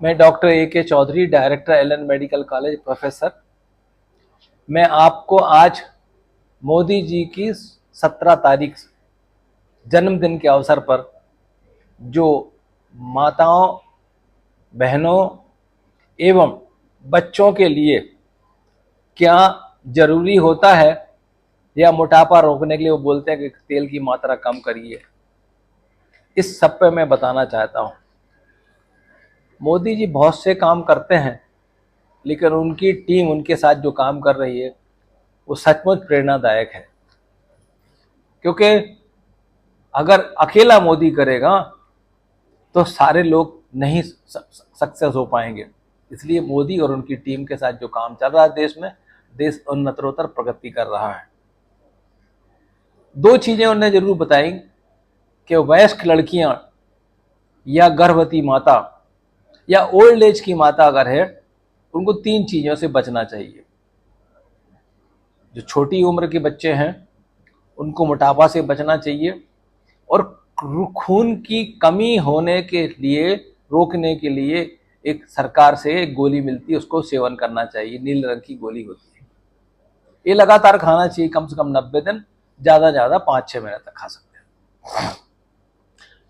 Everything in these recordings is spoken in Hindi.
मैं doctor A.K. Chaudhary, director Allen medical college, professor. मैं आपको आज मोदी जी की 17 तारीख जन्मदिन के अवसर पर जो माताओं, बहनों एवं बच्चों के लिए क्या जरूरी होता है या मोटापा रोकने के लिए वो बोलते हैं कि तेल की मात्रा कम करिए, इस सब पे मैं बताना चाहता हूँ। मोदी जी बहुत से काम करते हैं, लेकिन उनकी टीम उनके साथ जो काम कर रही है वो सचमुच प्रेरणादायक है। क्योंकि अगर अकेला मोदी करेगा तो सारे लोग नहीं सक्सेस हो पाएंगे। इसलिए मोदी और उनकी टीम के साथ जो काम चल रहा है देश में, देश उन्नतरोत्तर प्रगति कर रहा है। दो चीजें उन्होंने जरूर बताई कि वयस्क लड़कियां या गर्भवती माता या ओल्ड एज की माता अगर है, उनको 3 चीजों से बचना चाहिए। जो छोटी उम्र के बच्चे हैं उनको मोटापा से बचना चाहिए, और खून की कमी होने के लिए रोकने के लिए एक सरकार से एक गोली मिलती है, उसको सेवन करना चाहिए। नीले रंग की गोली होती है, ये लगातार खाना चाहिए, कम से कम 90 दिन, ज्यादा ज्यादा 5-6 महीने तक खा सकते हैं।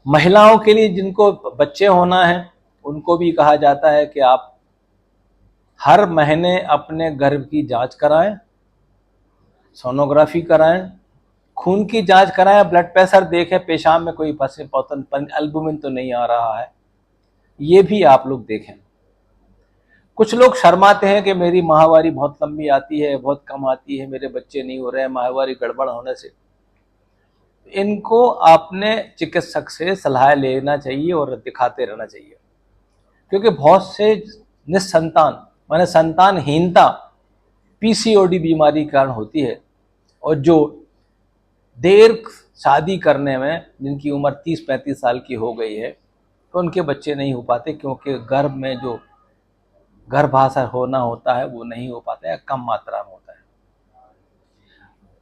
महिलाओं के लिए जिनको बच्चे होना है उनको भी कहा जाता है कि आप हर महीने अपने गर्भ की जांच कराएं, सोनोग्राफी कराएं, खून की जांच कराएं, ब्लड प्रेशर देखें, पेशाब में कोई फंसे पौतन एल्बुमिन तो नहीं आ रहा है, ये भी आप लोग देखें। कुछ लोग शर्माते हैं कि मेरी माहवारी बहुत लंबी आती है, बहुत कम आती है, मेरे बच्चे नहीं हो रहे हैं माहवारी गड़बड़ होने से। इनको अपने चिकित्सक से सलाह लेना चाहिए और दिखाते रहना चाहिए। क्योंकि बहुत से निस्संतान माने संतानहीनता पीसीओडी बीमारी के कारण होती है, और जो देर शादी करने में जिनकी उम्र 30-35 साल की हो गई है तो उनके बच्चे नहीं हो पाते, क्योंकि गर्भ में जो गर्भाशय होना होता है वो नहीं हो पाता है, कम मात्रा में होता है।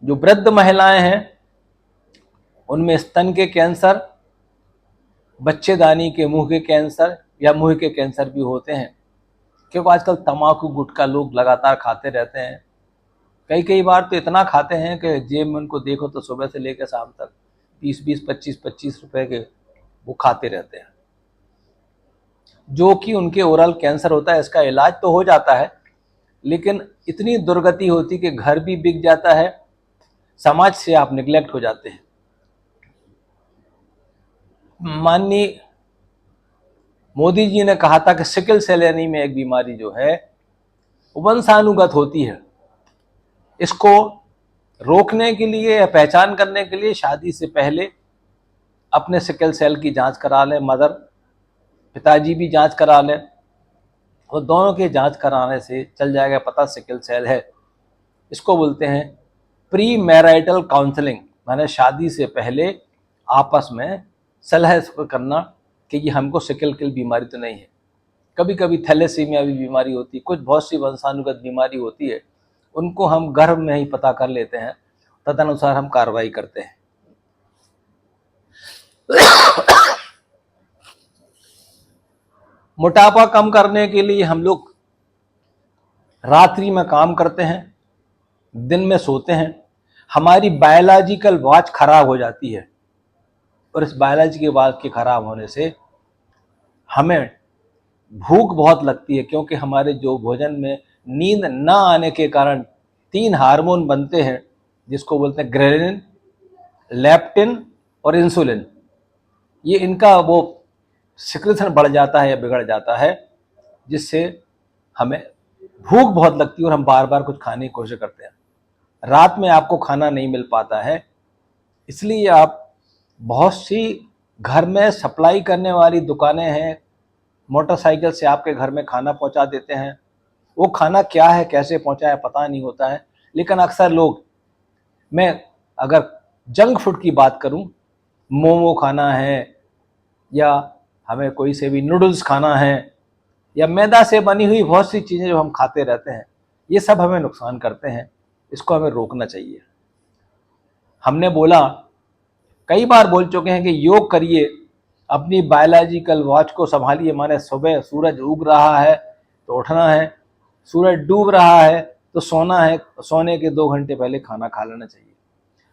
जो वृद्ध महिलाएं हैं उनमें स्तन के कैंसर, बच्चेदानी के मुंह के कैंसर या मुंह के कैंसर भी होते हैं, क्योंकि आजकल तंबाकू गुटखा लोग लगातार खाते रहते हैं। कई बार तो इतना खाते हैं कि जेब में उनको देखो तो सुबह से लेकर शाम तक 20-20, 25-25 रुपए के वो खाते रहते हैं, जो कि उनके ओरल कैंसर होता है। इसका इलाज तो हो जाता है, लेकिन इतनी दुर्गति होती कि घर भी बिक जाता है, समाज से आप निगलेक्ट हो जाते हैं। माननीय मोदी जी ने कहा था कि सिकल सेल एनीमिया एक बीमारी जो है वंशानुगत होती है। इसको रोकने के लिए या पहचान करने के लिए शादी से पहले अपने सिकल सेल की जांच करा लें, मदर पिताजी भी जांच करा लें, और दोनों के जांच कराने से चल जाएगा पता सिकल सेल है। इसको बोलते हैं प्री मैरिटल काउंसलिंग, माने शादी से पहले आपस में सलाह करना कि ये हमको सिकल सेल बीमारी तो नहीं है। कभी कभी थैलेसीमिया भी बीमारी होती है, कुछ बहुत सी वंशानुगत बीमारी होती है, उनको हम गर्भ में ही पता कर लेते हैं, तदनुसार हम कार्रवाई करते हैं। मोटापा कम करने के लिए हम लोग रात्रि में काम करते हैं, दिन में सोते हैं, हमारी बायोलॉजिकल वॉच खराब हो जाती है, और इस बायोलॉजिकल वॉच के खराब होने से हमें भूख बहुत लगती है, क्योंकि हमारे जो भोजन में नींद ना आने के कारण 3 हार्मोन बनते हैं, जिसको बोलते हैं ग्रेलिन, लेप्टिन और इंसुलिन। ये इनका वो सिक्रेशन बढ़ जाता है या बिगड़ जाता है, जिससे हमें भूख बहुत लगती है और हम बार बार कुछ खाने की कोशिश करते हैं। रात में आपको खाना नहीं मिल पाता है, इसलिए आप बहुत सी घर में सप्लाई करने वाली दुकानें हैं, मोटरसाइकिल से आपके घर में खाना पहुंचा देते हैं। वो खाना क्या है, कैसे पहुंचा है, पता नहीं होता है। लेकिन अक्सर लोग, मैं अगर जंक फूड की बात करूं, मोमो खाना है या हमें कोई से भी नूडल्स खाना है या मैदा से बनी हुई बहुत सी चीज़ें जो हम खाते रहते हैं, ये सब हमें नुकसान करते हैं। इसको हमें रोकना चाहिए। हमने बोला, कई बार बोल चुके हैं कि योग करिए, अपनी बायोलॉजिकल वॉच को संभालिए, माने सुबह सूरज उग रहा है तो उठना है, सूरज डूब रहा है तो सोना है, सोने के 2 घंटे पहले खाना खा लेना चाहिए।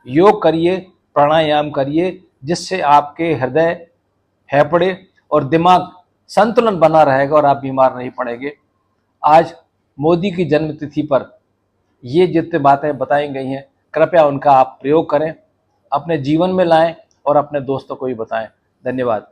योग करिए, प्राणायाम करिए, जिससे आपके हृदय, फेफड़े और दिमाग संतुलन बना रहेगा और आप बीमार नहीं पड़ेंगे। आज मोदी की जन्मतिथि पर ये जितने बातें बताई गई हैं, कृपया उनका आप प्रयोग करें, अपने जीवन में लाएं और अपने दोस्तों को भी बताएं। धन्यवाद।